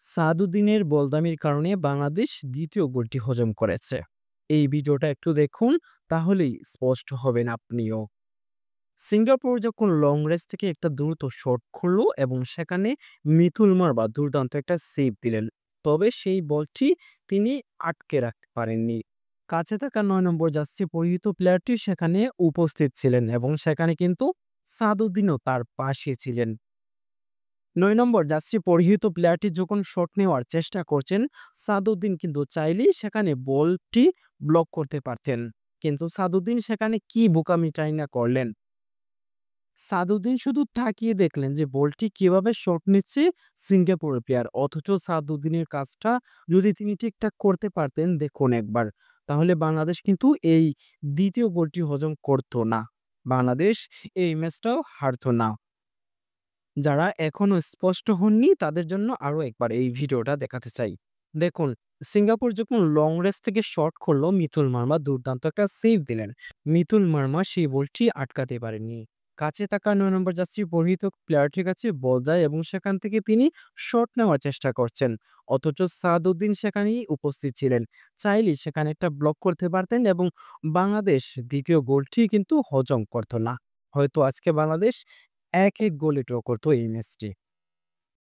সাদুদ্দিনের বোলদামির কারণে বাংলাদেশ দ্বিতীয় গোলটি হজম করেছে। এই ভিডিওটা একটু দেখুন, তাহলেই স্পষ্ট হবেন আপনিও। সিঙ্গাপুর যখন লং রেঞ্জ থেকে একটা দ্রুত শট খুললো এবং সেখানে মিতুল মারবা দুর্দান্ত একটা সেভ দিলেন, তবে সেই বলটি তিনি আটকে রাখতে পারেননি। কাছে থাকা ৯ নম্বর জার্সি পরিহিত প্লেয়ারটি সেখানে উপস্থিত ছিলেন এবং সেখানে কিন্তু সাদুদ্দিনও তার পাশে ছিলেন। ৯ নম্বর জার্সি পরিহিত প্লেয়ারটি যখন শট নেওয়ার চেষ্টা করছেন, সাদউদ্দিন কিন্তু চাইলেই সেখানে বলটি ব্লক করতে পারতেন। কিন্তু সাদউদ্দিন সেখানে কি বোকামিটাই না করলেন। সাদউদ্দিন শুধু তাকিয়ে দেখলেন যে বলটি কিভাবে শট নিচ্ছে সিঙ্গাপুরের প্লেয়ার। অথচ সাদউদ্দিনের কাজটা যদি তিনি ঠিকঠাক করতে পারতেন, দেখুন একবার, তাহলে বাংলাদেশ কিন্তু এই দ্বিতীয় গোলটি হজম করত না। বাংলাদেশ এই ম্যাচটাও হারতো না। যারা এখনো স্পষ্ট হননি তাদের জন্য আরো একবার এই ভিডিওটা দেখাতে চাই। দেখুন, সিঙ্গাপুর যখন লং রেঞ্জ থেকে শট করলো, মিতুল মার্মা দুর্দান্ত একটা সেভ দিলেন। মিতুল মার্মা সেই বলটি আটকাতে পারেননি। কাছে থাকা ৯ নম্বর জার্সি পরিহিত প্লেয়ারটির কাছে বল যায় এবং সেখান থেকে তিনি শট নেওয়ার চেষ্টা করছেন। অথচ সাদউদ্দিন সেখানেই উপস্থিত ছিলেন। চাইলেই সেখানে একটা ব্লক করতে পারতেন এবং বাংলাদেশ দ্বিতীয় গোলটি কিন্তু হজম করতো না। হয়তো আজকে বাংলাদেশ ১-১ গোলে ড্র করতো এই ম্যাচটি।